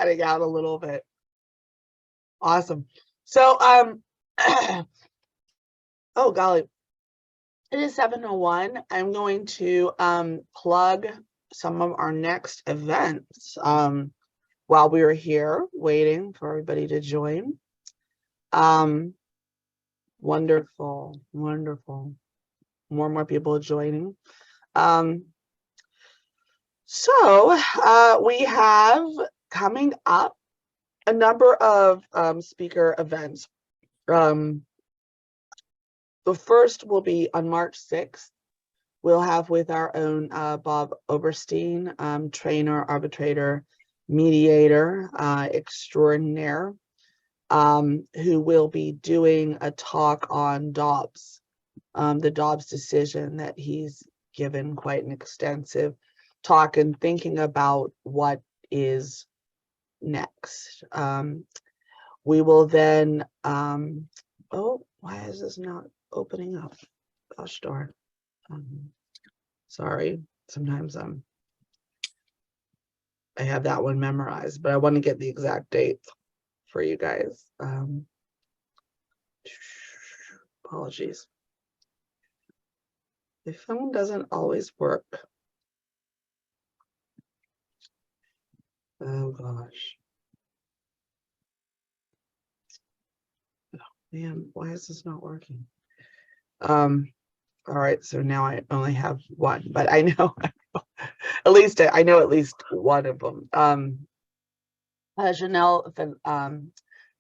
cutting out a little bit. Awesome. So, oh golly, it is 7:01. I'm going to plug some of our next events while we were here waiting for everybody to join. Wonderful, wonderful. More and more people joining. So we have coming up a number of speaker events. The first will be on March 6th. We'll have with our own Bob Oberstein, trainer, arbitrator, mediator extraordinaire, who will be doing a talk on Dobbs, the Dobbs decision that he's given quite an extensive talk and thinking about what is next. We will then, oh, why is this not opening up? Gosh darn. Sorry, sometimes I have that one memorized, but I want to get the exact date for you guys. Apologies. The phone doesn't always work. Oh gosh. Oh man, why is this not working? All right, so now I only have one, but I know at least I know at least one of them. Janelle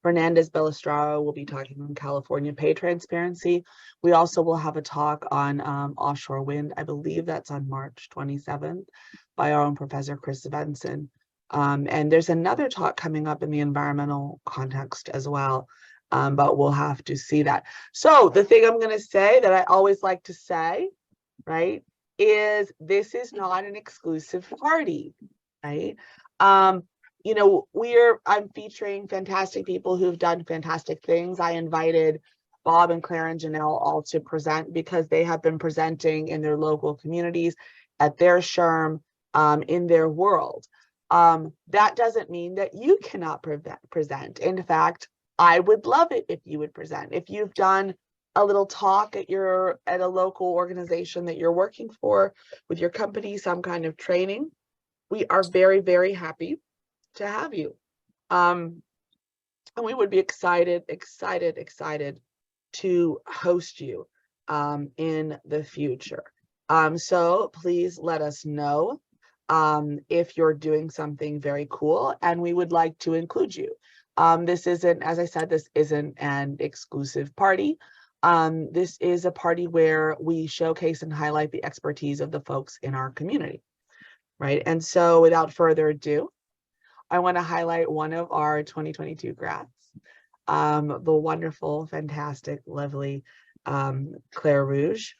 Fernandez Bellestraro will be talking on California pay transparency. We also will have a talk on offshore wind. I believe that's on March 27th by our own Professor Chris Benson. And there's another talk coming up in the environmental context as well, but we'll have to see that. So the thing I'm going to say that I always like to say, right, is this is not an exclusive party, right? You know, I'm featuring fantastic people who've done fantastic things. I invited Bob and Claire and Janelle all to present because they have been presenting in their local communities, at their SHRM, in their world. That doesn't mean that you cannot present. In fact, I would love it if you would present. If you've done a little talk at a local organization that you're working for with your company, some kind of training, we are very, very happy to have you. And we would be excited to host you in the future. So please let us know if you're doing something very cool, and we would like to include you. This isn't, as I said, this isn't an exclusive party. This is a party where we showcase and highlight the expertise of the folks in our community, right? And so without further ado, I want to highlight one of our 2022 grads, the wonderful, fantastic, lovely Claire Rouge.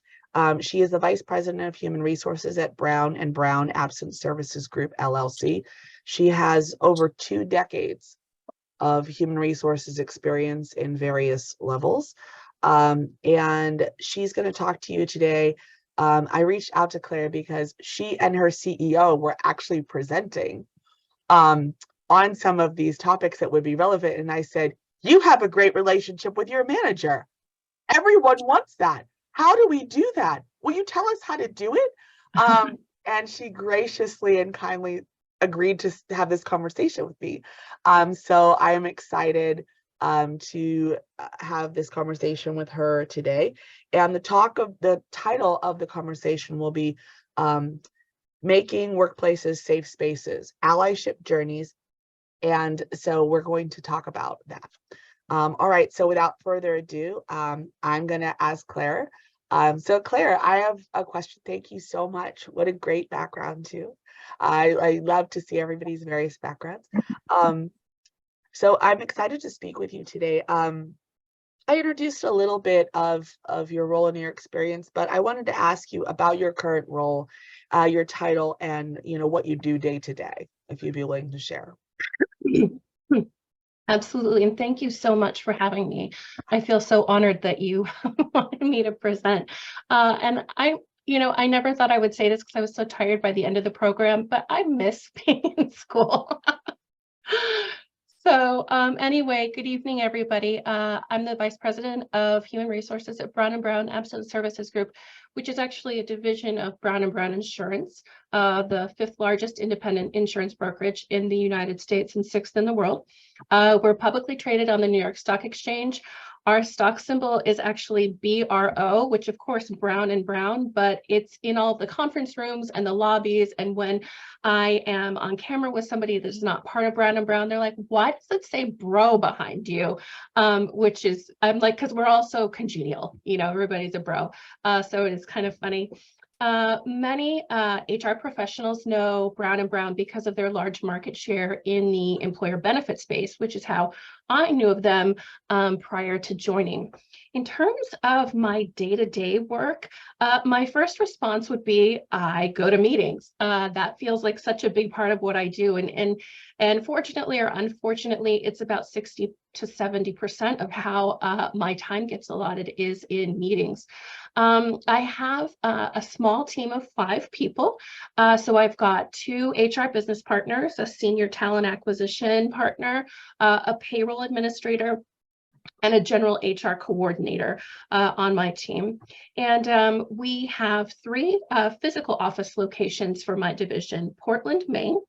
She is the Vice President of Human Resources at Brown & Brown Absence Services Group, LLC. She has over 2 decades of human resources experience in various levels. And she's going to talk to you today. I reached out to Claire because she and her CEO were actually presenting on some of these topics that would be relevant. And I said, you have a great relationship with your manager. Everyone wants that. How do we do that? Will you tell us how to do it? And she graciously and kindly agreed to have this conversation with me. So I am excited to have this conversation with her today. And the title of the conversation will be Making Workplaces Safe Spaces, Allyship Journeys. And so we're going to talk about that. All right, so without further ado, I'm going to ask Claire. So Claire, I have a question. Thank you so much. What a great background too. I love to see everybody's various backgrounds. So I'm excited to speak with you today. I introduced a little bit of your role and your experience, but I wanted to ask you about your current role, your title, and what you do day to day, if you'd be willing to share. Absolutely, and thank you so much for having me. I feel so honored that you wanted me to present. And I never thought I would say this because I was so tired by the end of the program, but I miss being in school. So anyway, good evening, everybody. I'm the Vice President of Human Resources at Brown & Brown Absolute Services Group, which is actually a division of Brown & Brown Insurance, the 5th largest independent insurance brokerage in the United States and 6th in the world. We're publicly traded on the New York Stock Exchange. Our stock symbol is actually BRO, which of course Brown & Brown, but it's in all the conference rooms and the lobbies. And when I am on camera with somebody that's not part of Brown & Brown, they're like, why does it say bro behind you? Which is, I'm like, because we're all so congenial, you know, everybody's a bro. So it is kind of funny. Many HR professionals know Brown & Brown because of their large market share in the employer benefit space, which is how I knew of them prior to joining. In terms of my day-to-day work, my first response would be, I go to meetings. That feels like such a big part of what I do. And fortunately or unfortunately, it's about 60 to 70% of how my time gets allotted is in meetings. I have a small team of 5 people. So I've got 2 HR business partners, a senior talent acquisition partner, a payroll administrator, and a general HR coordinator on my team. And we have 3 physical office locations for my division: Portland, Maine,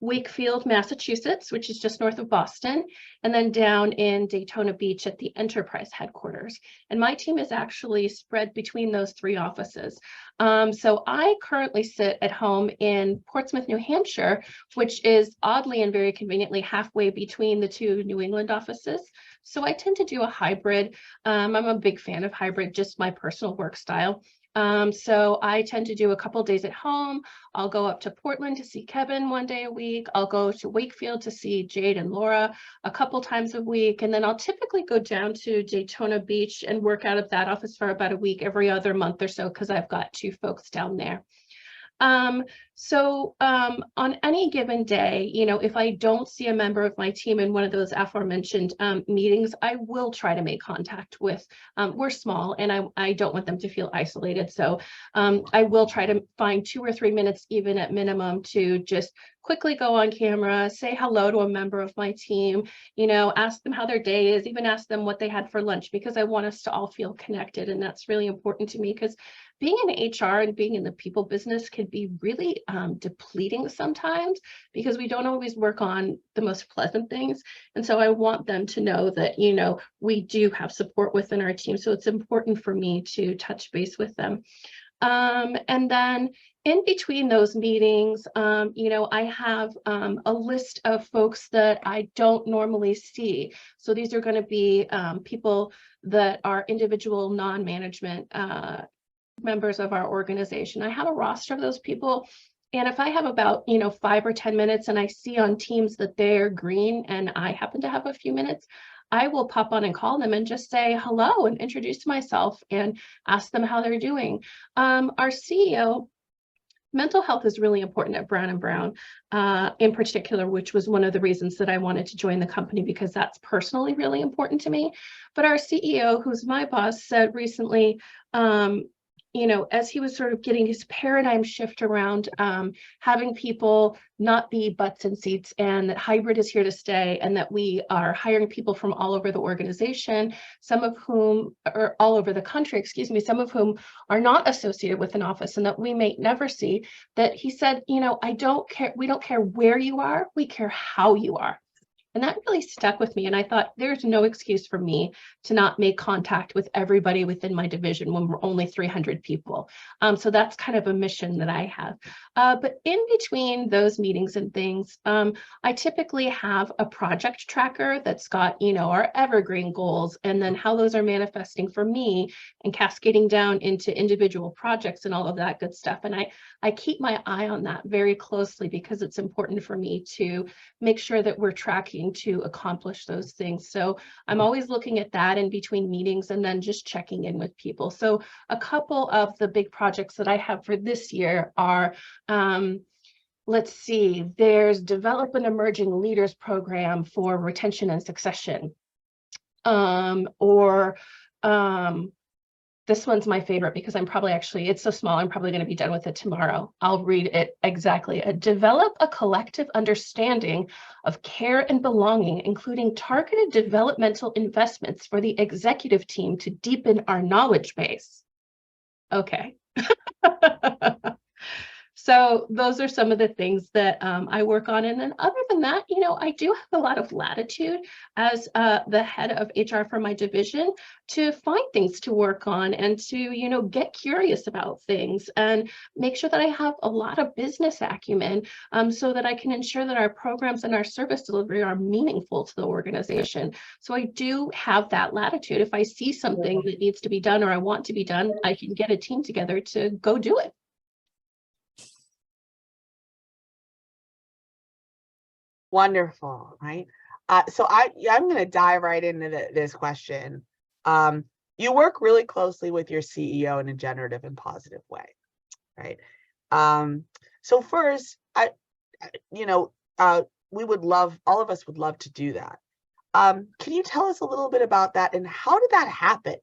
Wakefield, Massachusetts, which is just north of Boston, and then down in Daytona Beach at the Enterprise headquarters. And my team is actually spread between those 3 offices. So I currently sit at home in Portsmouth, New Hampshire, which is oddly and very conveniently halfway between the 2 New England offices. So I tend to do a hybrid. I'm a big fan of hybrid, just my personal work style. So I tend to do a couple days at home. I'll go up to Portland to see Kevin one day a week. I'll go to Wakefield to see Jade and Laura a couple times a week. And then I'll typically go down to Daytona Beach and work out of that office for about a week every other month or so, because I've got 2 folks down there. On any given day, you know, if I don't see a member of my team in one of those aforementioned meetings, I will try to make contact with, we're small and I don't want them to feel isolated. So I will try to find 2 or 3 minutes, even at minimum, to just quickly go on camera, say hello to a member of my team, you know, ask them how their day is, even ask them what they had for lunch, because I want us to all feel connected. And that's really important to me, because being in HR and being in the people business can be really depleting sometimes, because we don't always work on the most pleasant things. And so I want them to know that, you know, we do have support within our team. So it's important for me to touch base with them. And then in between those meetings, you know, I have a list of folks that I don't normally see. So these are going to be people that are individual non-management members of our organization. I have a roster of those people. And if I have about, you know, 5 or 10 minutes and I see on Teams that they're green and I happen to have a few minutes, I will pop on and call them and just say hello and introduce myself and ask them how they're doing. Our CEO, mental health is really important at Brown & Brown in particular, which was one of the reasons that I wanted to join the company, because that's personally really important to me. But our CEO, who's my boss, said recently, you know, as he was sort of getting his paradigm shift around having people not be butts in seats, and that hybrid is here to stay, and that we are hiring people from all over the organization, some of whom are all over the country, excuse me, some of whom are not associated with an office and that we may never see, that he said, you know, I don't care, we don't care where you are, we care how you are. And that really stuck with me. And I thought, there's no excuse for me to not make contact with everybody within my division when we're only 300 people. So that's kind of a mission that I have. But in between those meetings and things, I typically have a project tracker that's got, you know, our evergreen goals, and then how those are manifesting for me and cascading down into individual projects and all of that good stuff. And I keep my eye on that very closely, because it's important for me to make sure that we're tracking to accomplish those things. So I'm always looking at that in between meetings, and then just checking in with people. So a couple of the big projects that I have for this year are, let's see, there's Develop an Emerging Leaders Program for retention and succession, This one's my favorite because it's so small, I'm probably going to be done with it tomorrow. I'll read it exactly. Develop a collective understanding of care and belonging, including targeted developmental investments for the executive team to deepen our knowledge base. Okay. So those are some of the things that I work on. And then other than that, I do have a lot of latitude as the head of HR for my division to find things to work on and to, get curious about things and make sure that I have a lot of business acumen so that I can ensure that our programs and our service delivery are meaningful to the organization. So I do have that latitude. If I see something that needs to be done or I want to be done, I can get a team together to go do it. Wonderful, right? So I'm going to dive right into this question. You work really closely with your CEO in a generative and positive way, right? So first, we would love, all of us would love to do that. Can you tell us a little bit about that and how did that happen?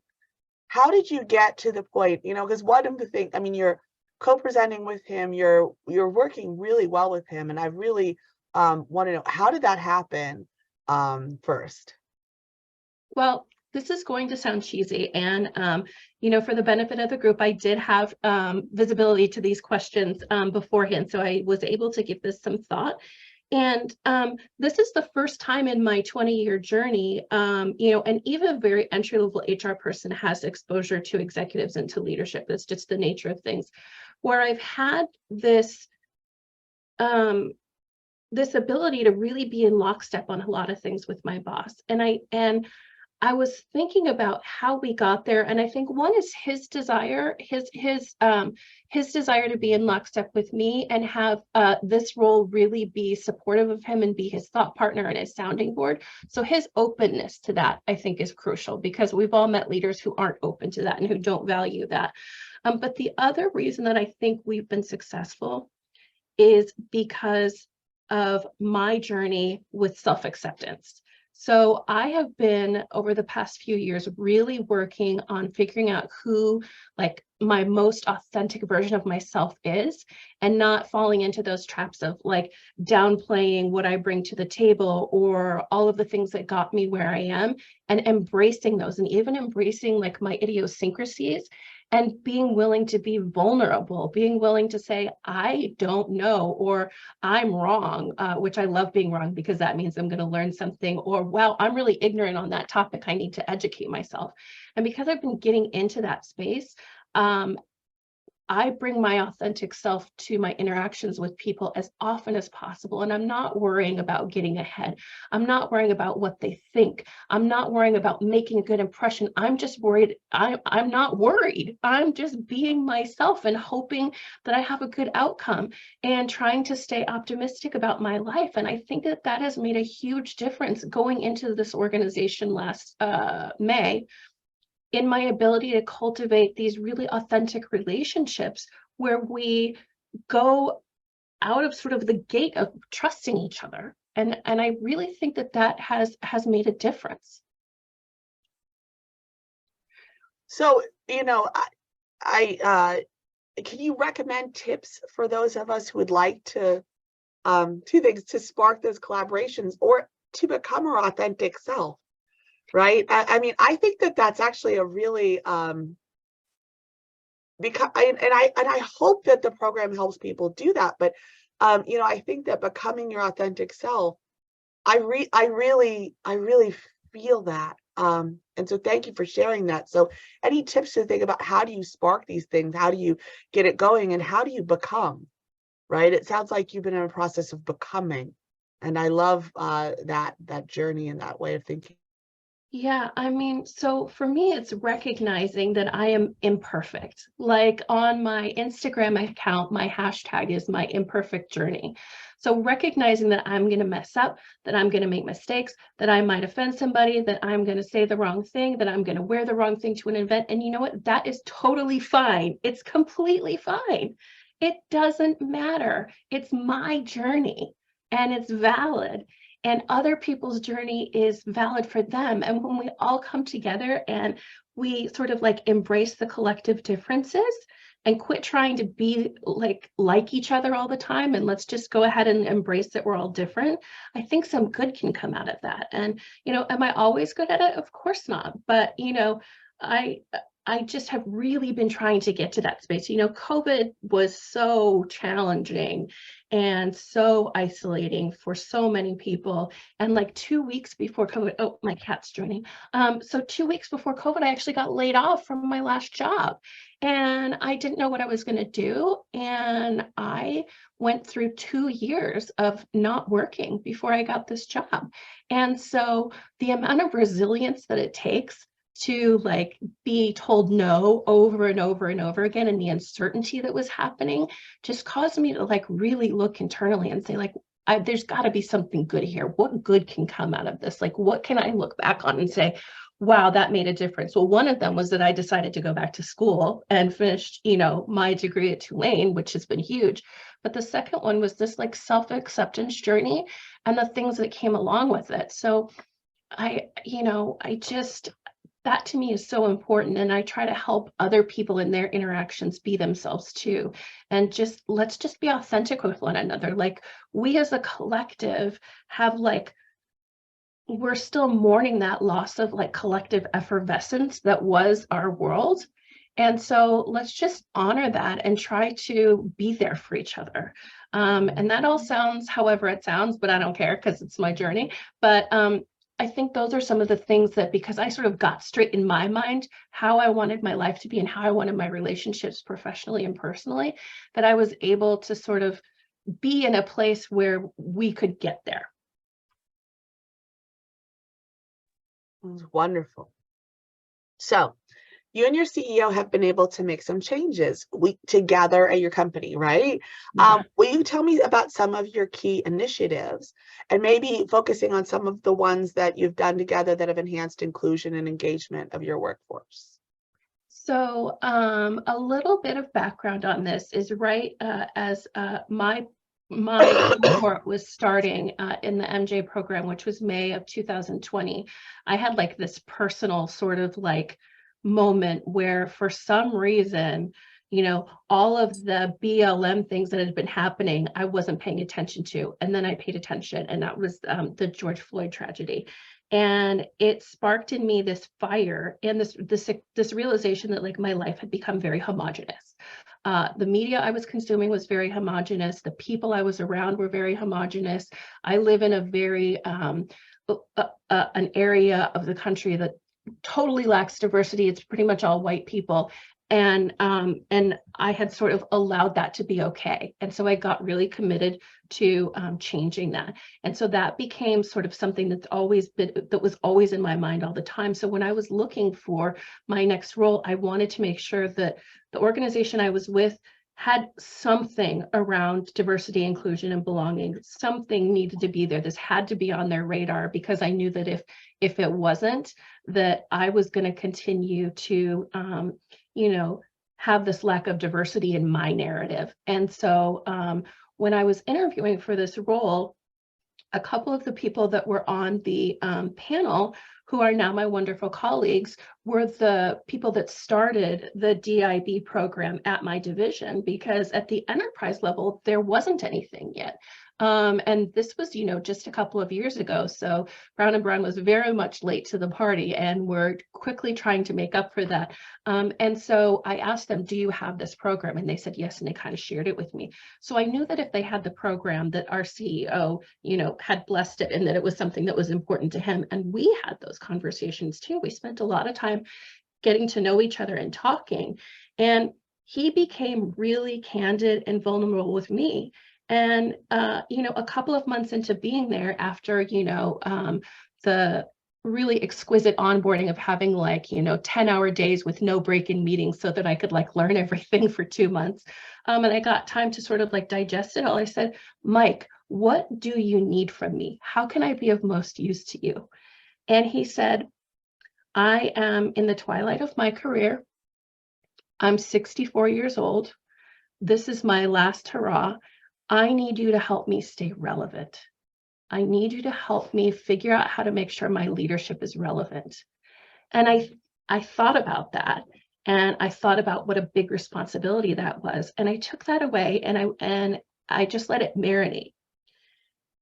How did you get to the point, because one of the things, I mean, you're co-presenting with him, you're working really well with him, and I really want to know, how did that happen first? Well, this is going to sound cheesy, and for the benefit of the group, I did have visibility to these questions beforehand, so I was able to give this some thought. And this is the first time in my 20-year journey, and even a very entry-level HR person has exposure to executives and to leadership. That's just the nature of things, where I've had this this ability to really be in lockstep on a lot of things with my boss. And I was thinking about how we got there. And I think one is his desire, his desire to be in lockstep with me and have this role really be supportive of him and be his thought partner and his sounding board. So his openness to that, I think, is crucial, because we've all met leaders who aren't open to that and who don't value that. But the other reason that I think we've been successful is because of my journey with self-acceptance. So I have been, over the past few years, really working on figuring out who, like, my most authentic version of myself is, and not falling into those traps of like downplaying what I bring to the table or all of the things that got me where I am, and embracing those, and even embracing like my idiosyncrasies, and being willing to be vulnerable, being willing to say, I don't know, or I'm wrong, which I love being wrong because that means I'm going to learn something, or, wow, I'm really ignorant on that topic, I need to educate myself. And because I've been getting into that space, I bring my authentic self to my interactions with people as often as possible. And I'm not worrying about getting ahead. I'm not worrying about what they think. I'm not worrying about making a good impression. I'm just worried. I'm not worried. I'm just being myself and hoping that I have a good outcome and trying to stay optimistic about my life. And I think that that has made a huge difference going into this organization last May, in my ability to cultivate these really authentic relationships where we go out of sort of the gate of trusting each other. And I really think that that has made a difference. So, I can you recommend tips for those of us who would like to two things, to spark those collaborations or to become our authentic self? Right. I mean, I think that that's actually a really because I hope that the program helps people do that. But I think that becoming your authentic self, I really feel that. And so thank you for sharing that. So any tips to think about, how do you spark these things? How do you get it going? And how do you become? Right. It sounds like you've been in a process of becoming. And I love that journey and that way of thinking. Yeah, I mean, so for me, it's recognizing that I am imperfect. Like on my Instagram account, my hashtag is my imperfect journey. So recognizing that I'm going to mess up, that I'm going to make mistakes, that I might offend somebody, that I'm going to say the wrong thing, that I'm going to wear the wrong thing to an event. And you know what? That is totally fine. It's completely fine. It doesn't matter. It's my journey and it's valid. and other people's journey is valid for them. And when we all come together and we sort of like embrace the collective differences and quit trying to be like each other all the time, and let's just go ahead and embrace that we're all different, I think some good can come out of that. And, you know, am I always good at it? Of course not. But, you know, I just have really been trying to get to that space. You know, COVID was so challenging and so isolating for so many people. And like 2 weeks before COVID, oh, my cat's joining. So 2 weeks before COVID, I actually got laid off from my last job. And I didn't know what I was going to do. And I went through 2 years of not working before I got this job. And so the amount of resilience that it takes to like be told no over and over and over again, and the uncertainty that was happening just caused me to like really look internally and say, like, there's got to be something good here. What good can come out of this? Like, what can I look back on and say, wow, that made a difference? Well, one of them was that I decided to go back to school and finished, you know, my degree at Tulane, which has been huge. But the second one was this like self-acceptance journey and the things that came along with it. So that to me is so important. And I try to help other people in their interactions be themselves too. And let's just be authentic with one another. Like, we as a collective have like, we're still mourning that loss of like collective effervescence that was our world. And so let's just honor that and try to be there for each other. And that all sounds however it sounds, but I don't care because it's my journey. But I think those are some of the things that, because I sort of got straight in my mind how I wanted my life to be and how I wanted my relationships professionally and personally, that I was able to sort of be in a place where we could get there. Wonderful. So you and your CEO have been able to make some changes together at your company, right? Yeah. Will you tell me about some of your key initiatives and maybe focusing on some of the ones that you've done together that have enhanced inclusion and engagement of your workforce? So a little bit of background on this is right as my cohort was starting in the MJ program, which was May of 2020. I had like this personal sort of like moment where for some reason, you know, all of the BLM things that had been happening, I wasn't paying attention to. And then I paid attention, and that was the George Floyd tragedy. And it sparked in me this fire and this realization that like my life had become very homogenous. The media I was consuming was very homogenous. The people I was around were very homogenous. I live in a very an area of the country that totally lacks diversity. It's pretty much all white people. And I had sort of allowed that to be okay. And so I got really committed to changing that. And so that became sort of something that was always in my mind all the time. So when I was looking for my next role, I wanted to make sure that the organization I was with had something around diversity, inclusion, and belonging. Something needed to be there. This had to be on their radar, because I knew that if it wasn't, that I was going to continue to have this lack of diversity in my narrative. And so when I was interviewing for this role, a couple of the people that were on the panel, who are now my wonderful colleagues, were the people that started the DIB program at my division, because at the enterprise level, there wasn't anything yet. And this was, just a couple of years ago. So Brown & Brown was very much late to the party, and we're quickly trying to make up for that. And so I asked them, do you have this program? And they said yes, and they kind of shared it with me. So I knew that if they had the program, that our CEO, had blessed it, and that it was something that was important to him. And we had those conversations too. We spent a lot of time getting to know each other and talking. And he became really candid and vulnerable with me. And, a couple of months into being there, after, the really exquisite onboarding of having 10-hour days with no break in meetings so that I could learn everything for 2 months. And I got time to sort of digest it all. I said, Mike, what do you need from me? How can I be of most use to you? And he said, I am in the twilight of my career. I'm 64 years old. This is my last hurrah. I need you to help me stay relevant. I need you to help me figure out how to make sure my leadership is relevant. And I thought about that, and I thought about what a big responsibility that was. And I took that away, and I just let it marinate.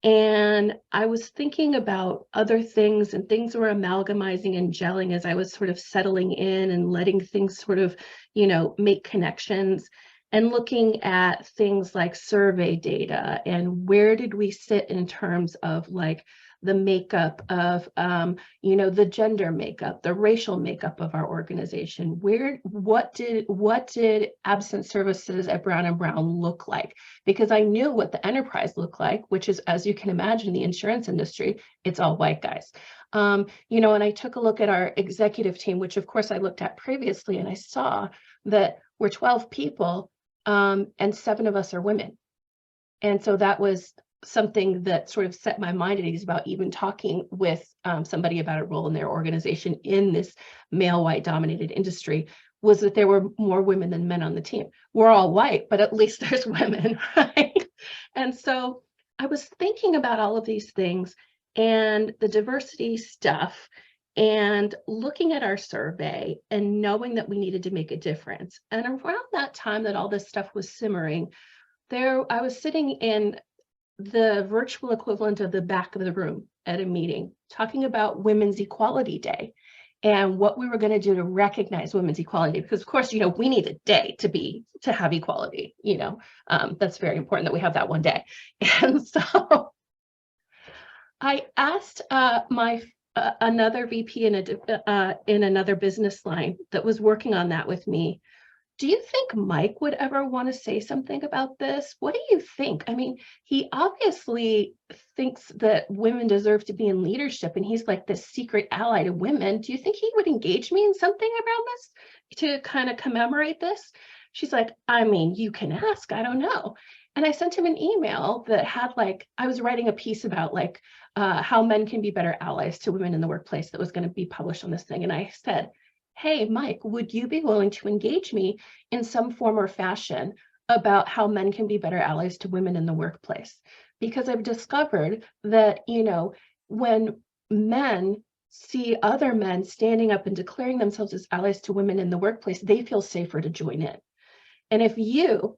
And I was thinking about other things, and things were amalgamizing and gelling as I was sort of settling in and letting things sort of, make connections, and looking at things like survey data and where did we sit in terms of like the makeup of, the gender makeup, the racial makeup of our organization. What did absent services at Brown and Brown look like? Because I knew what the enterprise looked like, which is, as you can imagine, the insurance industry, it's all white guys. And I took a look at our executive team, which of course I looked at previously, and I saw that we're 12 people, and 7 of us are women. And so that was something that sort of set my mind at ease about even talking with somebody about a role in their organization in this male white dominated industry, was that there were more women than men on the team. We're all white, but at least there's women, right? And so I was thinking about all of these things and the diversity stuff, and looking at our survey and knowing that we needed to make a difference. And around that time that all this stuff was simmering, I was sitting in the virtual equivalent of the back of the room at a meeting, talking about Women's Equality Day and what we were going to do to recognize Women's Equality Day. Because of course, we need a day to have equality. That's very important that we have that one day. And so I asked another VP in another business line that was working on that with me, do you think Mike would ever want to say something about this? What do you think? I mean, he obviously thinks that women deserve to be in leadership, and he's like this secret ally to women. Do you think he would engage me in something around this to kind of commemorate this? She's like, I mean, you can ask, I don't know. And I sent him an email that had I was writing a piece about how men can be better allies to women in the workplace that was going to be published on this thing. And I said, hey, Mike, would you be willing to engage me in some form or fashion about how men can be better allies to women in the workplace? Because I've discovered that, when men see other men standing up and declaring themselves as allies to women in the workplace, they feel safer to join in. And if you,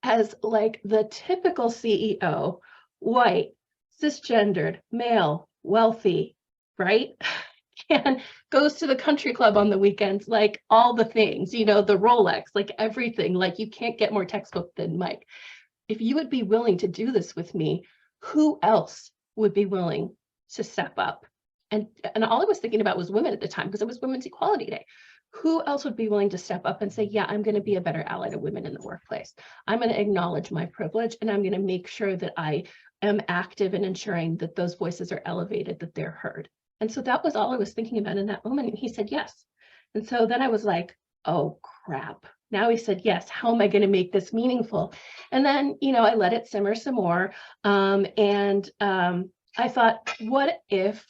as the typical CEO, white, cisgendered, male, wealthy, right? And goes to the country club on the weekends, all the things, the Rolex, everything, you can't get more textbook than Mike. If you would be willing to do this with me, who else would be willing to step up? And all I was thinking about was women at the time, because it was Women's Equality Day. Who else would be willing to step up and say, yeah, I'm going to be a better ally to women in the workplace. I'm going to acknowledge my privilege, and I'm going to make sure that I am active in ensuring that those voices are elevated, that they're heard. And so that was all I was thinking about in that moment. And he said, yes. And so then I was like, oh, crap. Now he said, yes, how am I going to make this meaningful? And then, I let it simmer some more. I thought, what if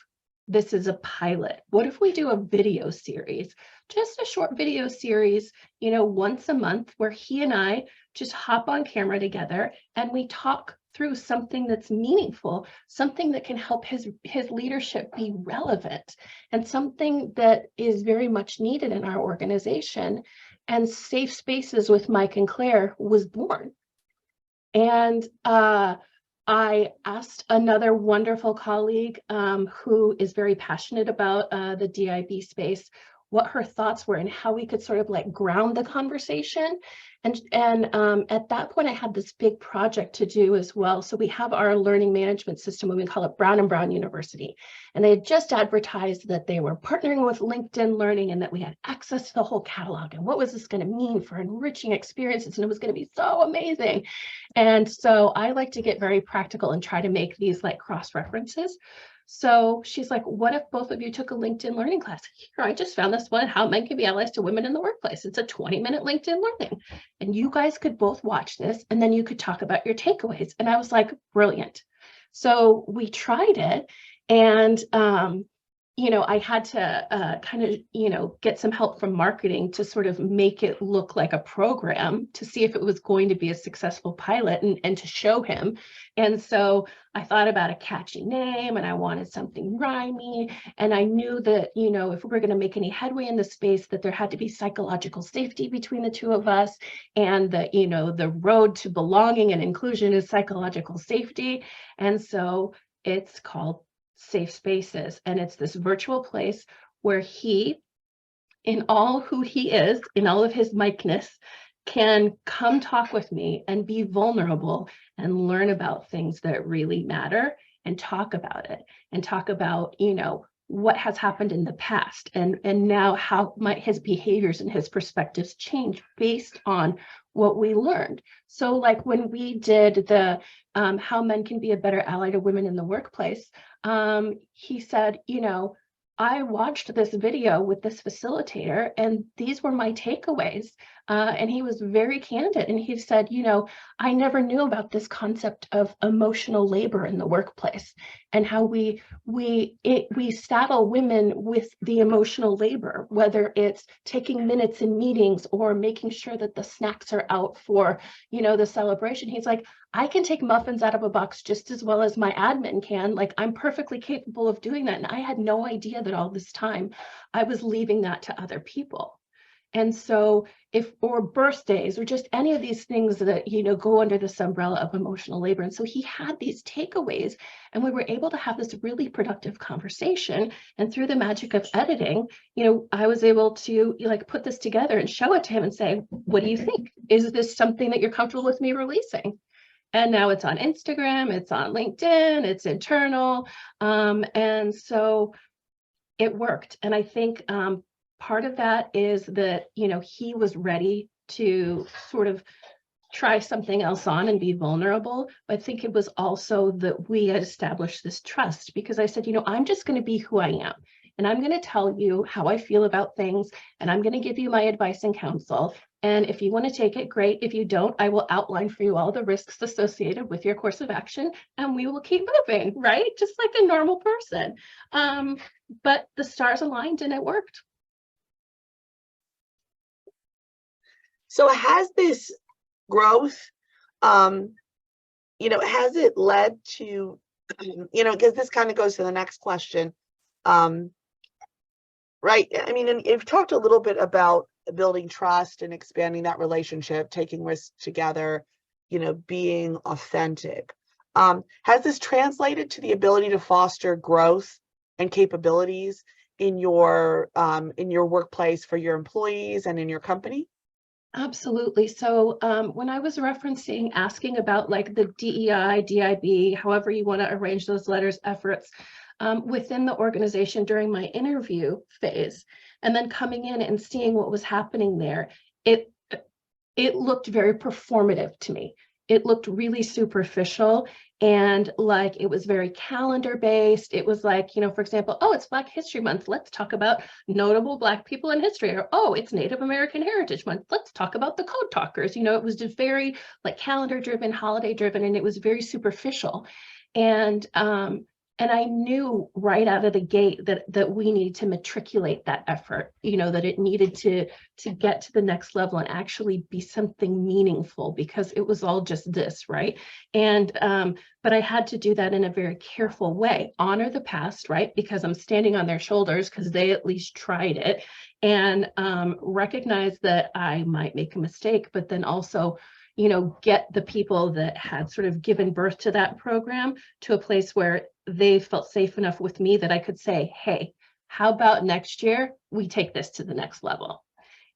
this is a pilot? What if we do a video series, just a short video series, once a month, where he and I just hop on camera together and we talk through something that's meaningful, something that can help his leadership be relevant, and something that is very much needed in our organization. And Safe Spaces with Mike and Claire was born. And I asked another wonderful colleague who is very passionate about the DIB space, what her thoughts were and how we could sort of ground the conversation. And at that point, I had this big project to do as well. So we have our learning management system, and we call it Brown and Brown University. And they had just advertised that they were partnering with LinkedIn Learning and that we had access to the whole catalog. And what was this going to mean for enriching experiences? And it was going to be so amazing. And so I like to get very practical and try to make these cross references. So she's like, what if both of you took a LinkedIn Learning class? Here, I just found this one, How Men Can Be Allies to Women in the Workplace. It's a 20-minute LinkedIn Learning. And you guys could both watch this, and then you could talk about your takeaways. And I was like, brilliant. So we tried it. And, I had to kind of, get some help from marketing to sort of make it look like a program to see if it was going to be a successful pilot and to show him. And so I thought about a catchy name and I wanted something rhymey. And I knew that, if we were going to make any headway in the space, that there had to be psychological safety between the two of us, and that, the road to belonging and inclusion is psychological safety. And so it's called Safe Spaces. And it's this virtual place where he, in all who he is, in all of his Mike-ness, can come talk with me and be vulnerable and learn about things that really matter, and talk about it, and talk about, what has happened in the past, and now how might his behaviors and his perspectives change based on what we learned. So like when we did the how men can be a better ally to women in the workplace, he said, I watched this video with this facilitator and these were my takeaways. And he was very candid, and he said, I never knew about this concept of emotional labor in the workplace, and how we saddle women with the emotional labor, whether it's taking minutes in meetings or making sure that the snacks are out for, the celebration. He's like, I can take muffins out of a box just as well as my admin can. Like, I'm perfectly capable of doing that. And I had no idea that all this time I was leaving that to other people. And so or birthdays or just any of these things that, go under this umbrella of emotional labor. And so he had these takeaways, and we were able to have this really productive conversation. And through the magic of editing, I was able to put this together and show it to him and say, what do you think? Is this something that you're comfortable with me releasing? And now it's on Instagram, it's on LinkedIn, it's internal. And so it worked. And I think part of that is that, he was ready to sort of try something else on and be vulnerable. But I think it was also that we had established this trust, because I said, I'm just going to be who I am. And I'm going to tell you how I feel about things. And I'm going to give you my advice and counsel. And if you want to take it, great. If you don't, I will outline for you all the risks associated with your course of action, and we will keep moving, right? Just like a normal person. But the stars aligned and it worked. So has this growth, has it led to, because this kind of goes to the next question, right? I mean, and you've talked a little bit about building trust and expanding that relationship, taking risks together, being authentic. Has this translated to the ability to foster growth and capabilities in your workplace for your employees and in your company? Absolutely. So when I was asking about like the DEI, DIB, however you want to arrange those letters, efforts within the organization during my interview phase, and then coming in and seeing what was happening there, it looked very performative to me. It looked really superficial, and like it was very calendar based. It was like, for example, oh, it's Black History Month. Let's talk about notable Black people in history. Or, oh, it's Native American Heritage Month. Let's talk about the code talkers. It was just very like calendar driven, holiday driven, and it was very superficial. And I knew right out of the gate that we needed to matriculate that effort, that it needed to get to the next level and actually be something meaningful, because it was all just this, right? And but I had to do that in a very careful way, honor the past, right? Because I'm standing on their shoulders because they at least tried it, and recognize that I might make a mistake, but then also get the people that had sort of given birth to that program to a place where they felt safe enough with me that I could say, hey, how about next year we take this to the next level?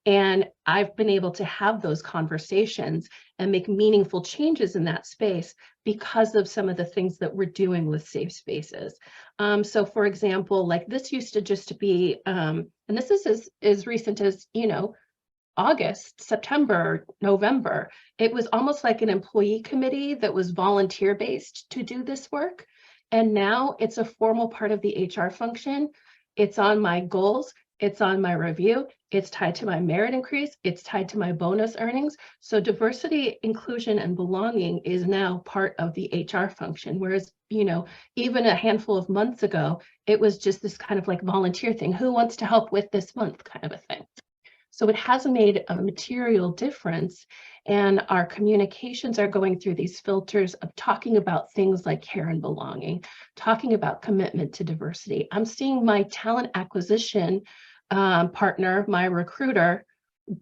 And I've been able to have those conversations and make meaningful changes in that space because of some of the things that we're doing with safe spaces. So for example, like this used to just be, and this is as recent as, August, September, November, it was almost like an employee committee that was volunteer based to do this work. And now it's a formal part of the HR function. It's on my goals, it's on my review, it's tied to my merit increase, it's tied to my bonus earnings. So diversity, inclusion, and belonging is now part of the HR function. Whereas, even a handful of months ago, it was just this kind of like volunteer thing. Who wants to help with this month kind of a thing. So it has made a material difference. And our communications are going through these filters of talking about things like care and belonging, talking about commitment to diversity. I'm seeing my talent acquisition partner, my recruiter,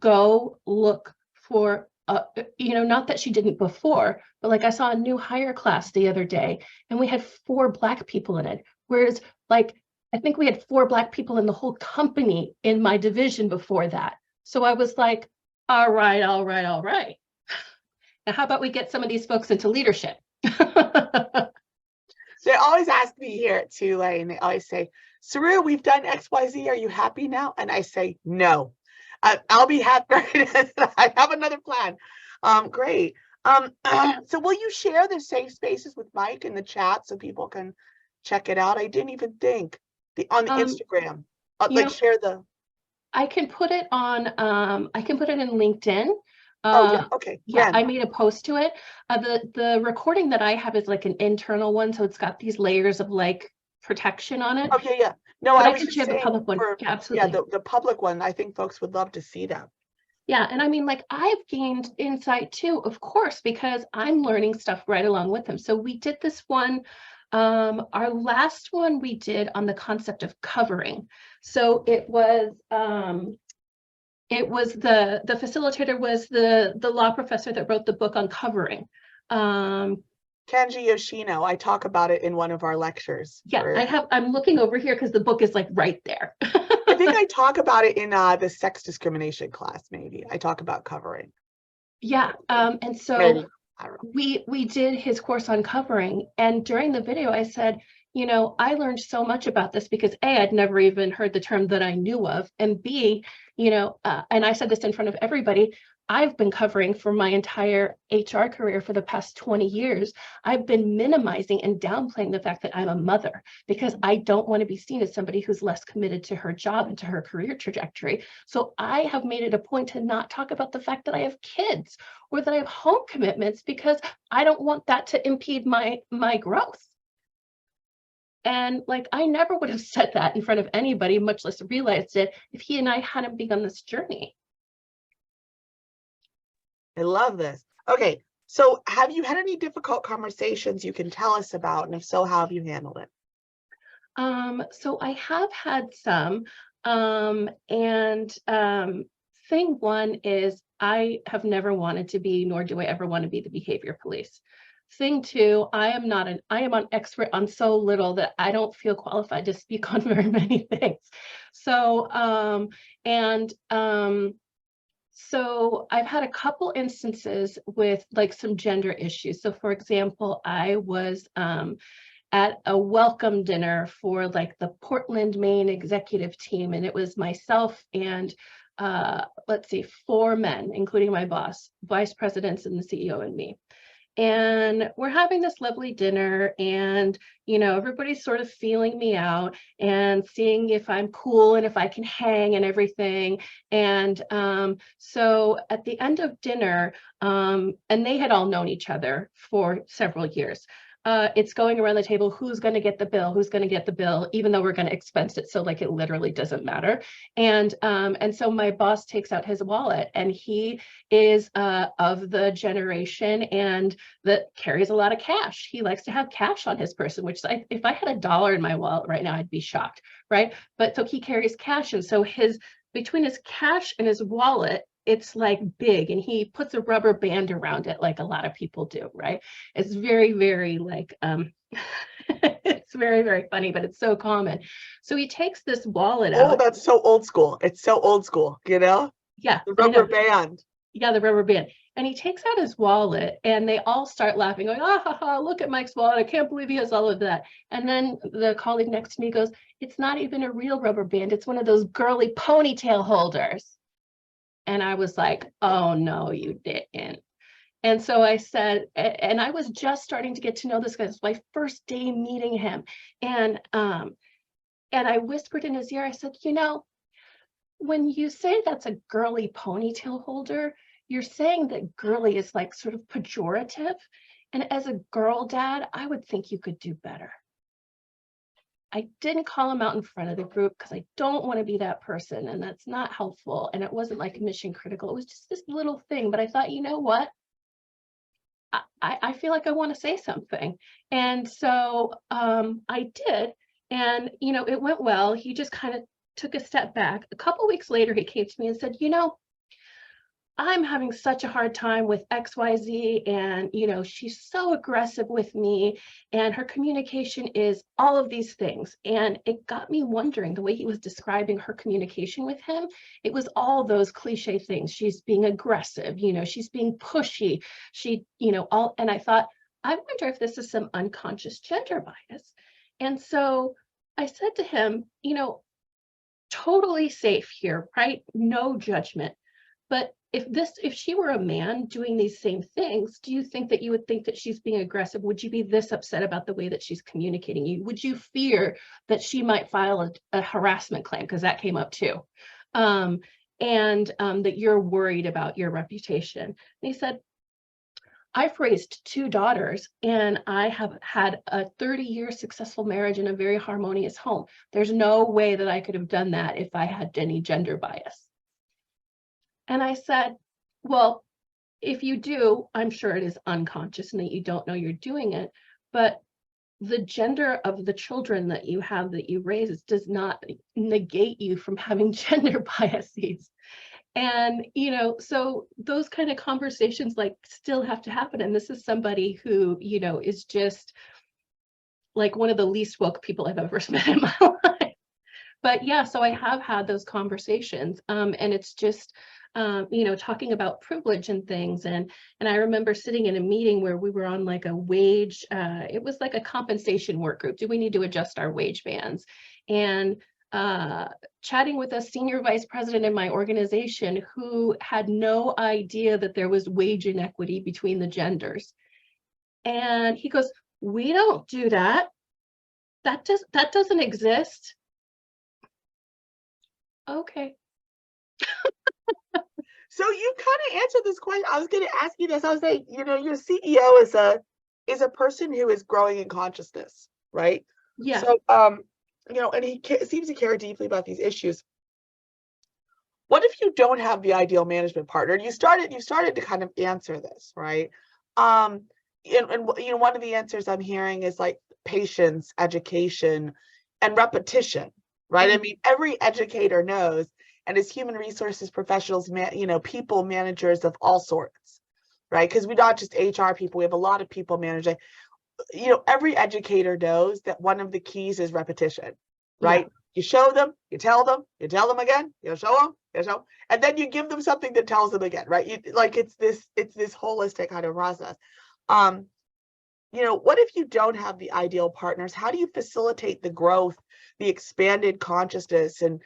go look for, not that she didn't before, but like I saw a new hire class the other day and we had 4 Black people in it. Whereas like, I think we had 4 Black people in the whole company in my division before that. So I was like, all right. Now, how about we get some of these folks into leadership? They always ask me here at Tulane, they always say, Saru, we've done XYZ. Are you happy now? And I say, no, I'll be happy. I have another plan. Great. So will you share the safe spaces with Mike in the chat so people can check it out? I didn't even think on the Instagram, share the. I can put it on, I can put it in LinkedIn. Oh, yeah. Okay. Yeah, I made a post to it. The recording that I have is like an internal one, so it's got these layers of like protection on it. Okay, yeah. No, but I I was can just share the saying public one. Yeah, absolutely. Yeah, the public one. I think folks would love to see that. Yeah, and I mean, like I've gained insight too, of course, because I'm learning stuff right along with them. So we did this one. Our last one we did on the concept of covering. So it was the facilitator was the law professor that wrote the book on covering. Kenji Yoshino. I talk about it in one of our lectures. Yeah, I'm looking over here because the book is like right there. I think I talk about it in the sex discrimination class, maybe. I talk about covering. Yeah, and so maybe. We did his course on covering, and during the video I said, I learned so much about this because A, I'd never even heard the term that I knew of, and B, and I said this in front of everybody, I've been covering for my entire HR career for the past 20 years. I've been minimizing and downplaying the fact that I'm a mother because I don't want to be seen as somebody who's less committed to her job and to her career trajectory. So I have made it a point to not talk about the fact that I have kids or that I have home commitments because I don't want that to impede my growth. And like, I never would have said that in front of anybody, much less realized it, if he and I hadn't begun this journey. I love this. Okay, so have you had any difficult conversations you can tell us about? And if so, how have you handled it? So I have had some, thing one is I have never wanted to be, nor do I ever want to be, the behavior police. Thing two, I am an expert on so little that I don't feel qualified to speak on very many things. So, so I've had a couple instances with like some gender issues. So for example, I was at a welcome dinner for like the Portland, Maine executive team. And it was myself and 4 men, including my boss, vice presidents and the CEO and me. And we're having this lovely dinner and, everybody's sort of feeling me out and seeing if I'm cool and if I can hang and everything. And so at the end of dinner, and they had all known each other for several years. It's going around the table, who's going to get the bill, even though we're going to expense it. So like, it literally doesn't matter. And so my boss takes out his wallet, and he is of the generation and that carries a lot of cash. He likes to have cash on his person, which if I had $1 in my wallet right now, I'd be shocked, right? But so he carries cash. And so between his cash and his wallet, it's like big, and he puts a rubber band around it like a lot of people do, right? It's very, very like, it's very, very funny, but it's so common. So he takes this wallet out. Oh, that's so old school. It's so old school, Yeah. The rubber band. Yeah, the rubber band. And he takes out his wallet and they all start laughing, going, look at Mike's wallet. I can't believe he has all of that. And then the colleague next to me goes, it's not even a real rubber band. It's one of those girly ponytail holders. And I was like, oh, no, you didn't. And so I said, and I was just starting to get to know this guy. It was my first day meeting him. And I whispered in his ear, I said, when you say that's a girly ponytail holder, you're saying that girly is like sort of pejorative. And as a girl dad, I would think you could do better. I didn't call him out in front of the group because I don't want to be that person, and that's not helpful. And it wasn't like mission critical. It was just this little thing. But I thought, you know what? I feel like I want to say something. And so I did. And, you know, it went well. He just kind of took a step back. A couple weeks later, he came to me and said, you know, I'm having such a hard time with XYZ, and, you know, she's so aggressive with me, and her communication is all of these things. And it got me wondering, the way he was describing her communication with him, it was all those cliche things. She's being aggressive, you know, she's being pushy, she, you know, all, and I thought, I wonder if this is some unconscious gender bias. And so I said to him, you know, totally safe here, right? No judgment. But if she were a man doing these same things, do you think that you would think that she's being aggressive? Would you be this upset about the way that she's communicating you? Would you fear that she might file a harassment claim? Because that came up too. That you're worried about your reputation. And he said, I've raised 2 daughters, and I have had a 30-year successful marriage in a very harmonious home. There's no way that I could have done that if I had any gender bias. And I said, well, if you do, I'm sure it is unconscious and that you don't know you're doing it. But the gender of the children that you have, that you raise, does not negate you from having gender biases. And, you know, so those kind of conversations like still have to happen. And this is somebody who, you know, is just like one of the least woke people I've ever met in my life. But yeah, so I have had those conversations. And it's just, you know, talking about privilege and things. And I remember sitting in a meeting where we were on like a wage, it was like a compensation work group. Do we need to adjust our wage bands? And chatting with a senior vice president in my organization who had no idea that there was wage inequity between the genders. And he goes, we don't do that. That doesn't exist. Okay. So you kind of answered this question. I was going to ask you this. I was saying, you know, your CEO is a person who is growing in consciousness, right? Yeah. So, you know, and he seems to care deeply about these issues. What if you don't have the ideal management partner? You started to kind of answer this, right? And you know, one of the answers I'm hearing is like patience, education, and repetition, right? I mean, every educator knows, and as human resources professionals, you know, people managers of all sorts, right? Because we're not just HR people, we have a lot of people managing. You know, every educator knows that one of the keys is repetition, right? Yeah. You show them, you tell them again, you show them, you show, and then you give them something that tells them again, right? It's this holistic kind of process. You know, what if you don't have the ideal partners? How do you facilitate the growth, the expanded consciousness, and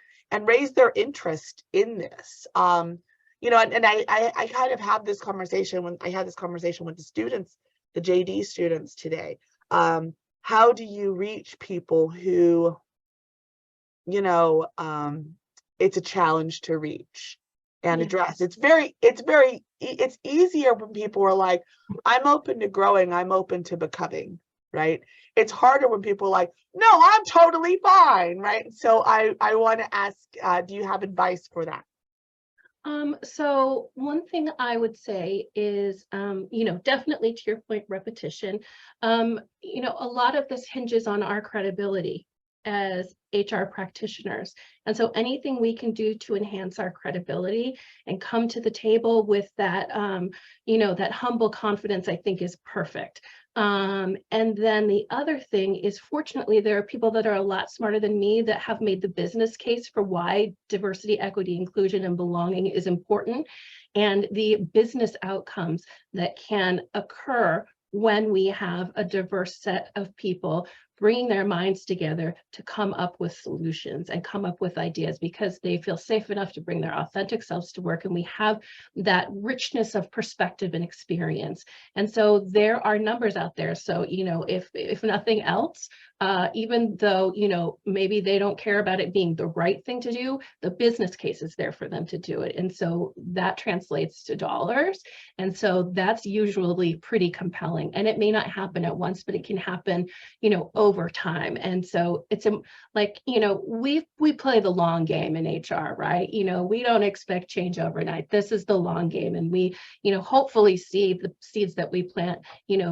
raise their interest in this? You know, and I kind of have this conversation when I had this conversation with the students, the JD students today. How do you reach people who, you know, it's a challenge to reach and address? It's easier when people are like, I'm open to growing, I'm open to becoming, right? It's harder when people are like, no, I'm totally fine, right? So I want to ask, do you have advice for that? So one thing I would say is, you know, definitely to your point, repetition. You know, a lot of this hinges on our credibility as HR practitioners. And so anything we can do to enhance our credibility and come to the table with that, you know, that humble confidence, I think is perfect. And then the other thing is, fortunately, there are people that are a lot smarter than me that have made the business case for why diversity, equity, inclusion, and belonging is important, and the business outcomes that can occur when we have a diverse set of people bringing their minds together to come up with solutions and come up with ideas, because they feel safe enough to bring their authentic selves to work. And we have that richness of perspective and experience. And so there are numbers out there. So, if nothing else, even though, maybe they don't care about it being the right thing to do, the business case is there for them to do it. And so that translates to dollars. And so that's usually pretty compelling. And it may not happen at once, but it can happen, over time. And so it's like, we play the long game in HR, right? We don't expect change overnight. This is the long game. And we, hopefully see the seeds that we plant,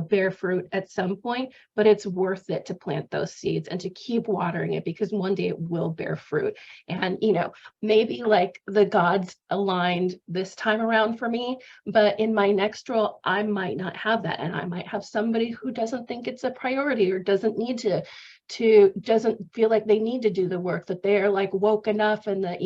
bear fruit at some point, but it's worth it to plant those seeds and to keep watering it, because one day it will bear fruit. And, maybe like the gods aligned this time around for me, but in my next role, I might not have that. And I might have somebody who doesn't think it's a priority, or doesn't need doesn't feel like they need to do the work, that they're like woke enough, and that,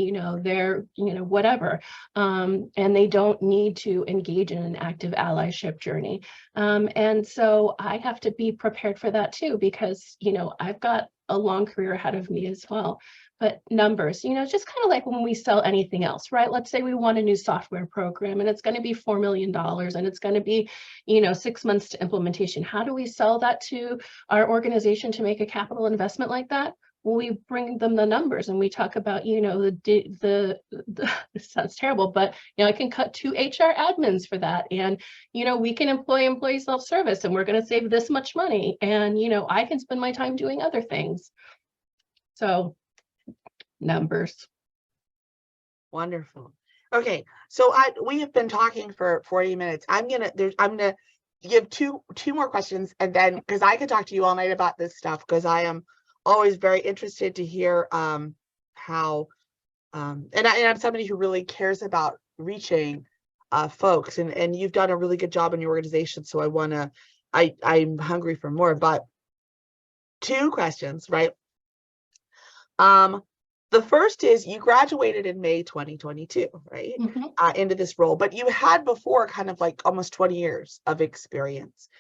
they're, whatever. And they don't need to engage in an active allyship journey. And so I have to be prepared for that too, because, I've got a long career ahead of me as well. But numbers, just kind of like when we sell anything else, right? Let's say we want a new software program and it's going to be $4 million and it's going to be, 6 months to implementation. How do we sell that to our organization to make a capital investment like that? Well, we bring them the numbers and we talk about, it sounds terrible, but, I can cut 2 HR admins for that. And, we can employ employee self-service and we're going to save this much money. And, I can spend my time doing other things. So numbers. Wonderful. Okay, so we have been talking for 40 minutes. I'm gonna give two more questions, and then, because I could talk to you all night about this stuff, because I am always very interested to hear how and I'm somebody who really cares about reaching folks, and you've done a really good job in your organization, so I'm hungry for more. But 2 questions, right? The first is, you graduated in May 2022, right? Into this role, but you had before kind of like almost 20 years of experience.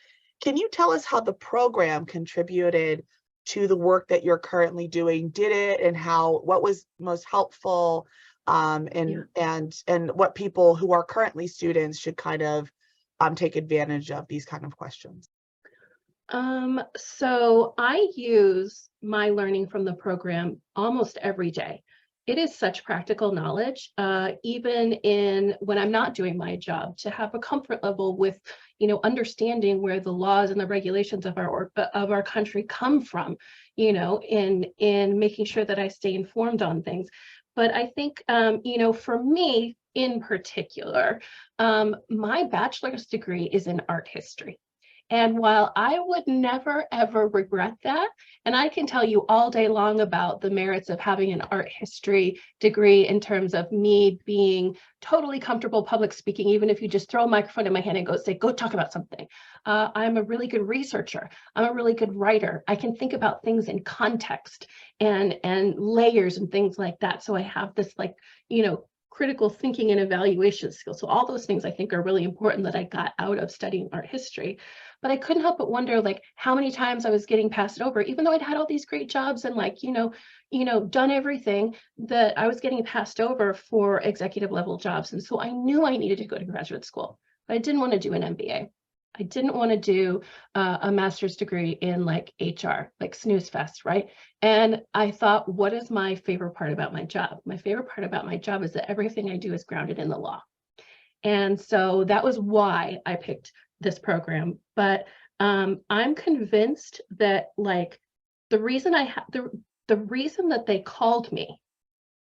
Can you tell us how the program contributed to the work that you're currently doing? Did it, and what was most helpful, and what people who are currently students should kind of take advantage of these kind of questions? So I use my learning from the program almost every day. It is such practical knowledge, even when I'm not doing my job, to have a comfort level with, understanding where the laws and the regulations of our country come from, in making sure that I stay informed on things. But I think, for me in particular, my bachelor's degree is in art history. And while I would never, ever regret that, and I can tell you all day long about the merits of having an art history degree in terms of me being totally comfortable public speaking, even if you just throw a microphone in my hand and go talk about something. I'm a really good researcher. I'm a really good writer. I can think about things in context and layers and things like that. So I have this critical thinking and evaluation skills. So all those things I think are really important that I got out of studying art history. But I couldn't help but wonder how many times I was getting passed over, even though I'd had all these great jobs and done everything, that I was getting passed over for executive level jobs. And so I knew I needed to go to graduate school, but I didn't want to do an MBA. I didn't want to do a master's degree in HR, snooze fest, right? And I thought, what is my favorite part about my job? My favorite part about my job is that everything I do is grounded in the law. And so that was why I picked this program. But I'm convinced that the reason the reason that they called me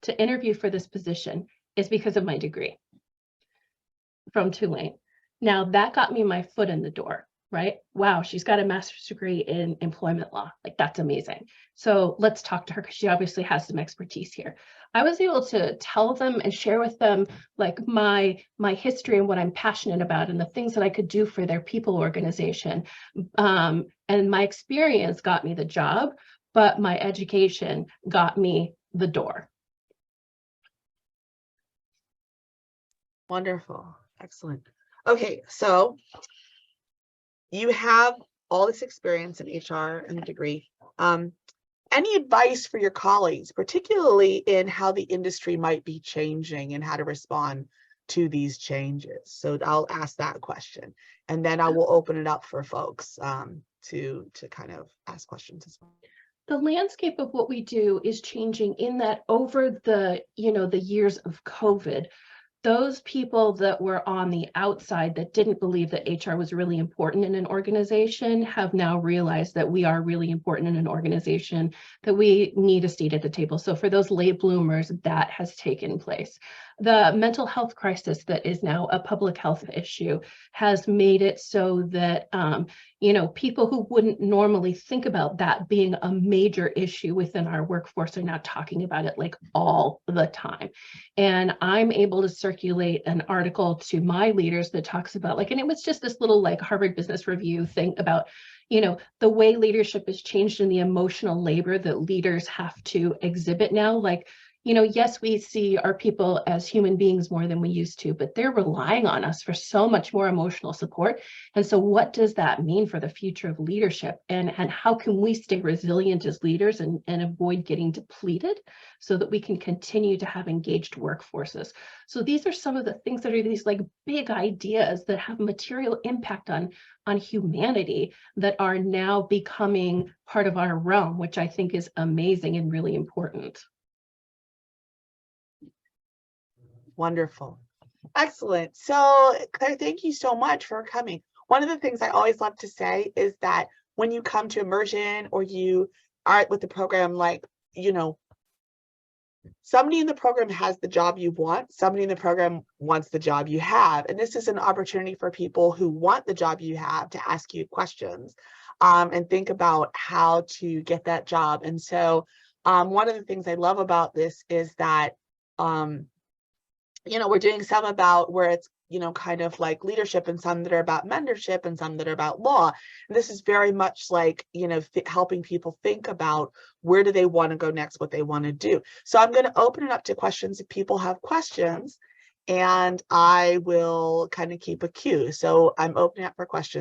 to interview for this position is because of my degree from Tulane. Now that got me my foot in the door, right? Wow, she's got a master's degree in employment law. That's amazing. So let's talk to her, because she obviously has some expertise here. I was able to tell them and share with them my history and what I'm passionate about and the things that I could do for their people organization. And my experience got me the job, but my education got me the door. Wonderful. Excellent. Okay, so you have all this experience in HR and degree. Any advice for your colleagues, particularly in how the industry might be changing and how to respond to these changes? So I'll ask that question, and then I will open it up for folks to kind of ask questions as well. The landscape of what we do is changing in that over the, the years of COVID, those people that were on the outside that didn't believe that HR was really important in an organization have now realized that we are really important in an organization, that we need a seat at the table. So for those late bloomers, that has taken place. The mental health crisis that is now a public health issue has made it so that, people who wouldn't normally think about that being a major issue within our workforce are now talking about it like all the time. And I'm able to circulate an article to my leaders that talks about and it was just this little Harvard Business Review thing about, the way leadership has changed and the emotional labor that leaders have to exhibit now. Yes, we see our people as human beings more than we used to, but they're relying on us for so much more emotional support. And so what does that mean for the future of leadership? And how can we stay resilient as leaders and avoid getting depleted so that we can continue to have engaged workforces? So these are some of the things that are these big ideas that have material impact on humanity that are now becoming part of our realm, which I think is amazing and really important. Wonderful. Excellent. So Claire, thank you so much for coming. One of the things I always love to say is that when you come to immersion or you are with the program, somebody in the program has the job you want, somebody in the program wants the job you have. And this is an opportunity for people who want the job you have to ask you questions and think about how to get that job. And so one of the things I love about this is that we're doing some about where it's, kind of like leadership, and some that are about mentorship, and some that are about law. And this is very much helping people think about where do they want to go next, what they want to do. So I'm going to open it up to questions if people have questions, and I will kind of keep a queue. So I'm opening up for questions.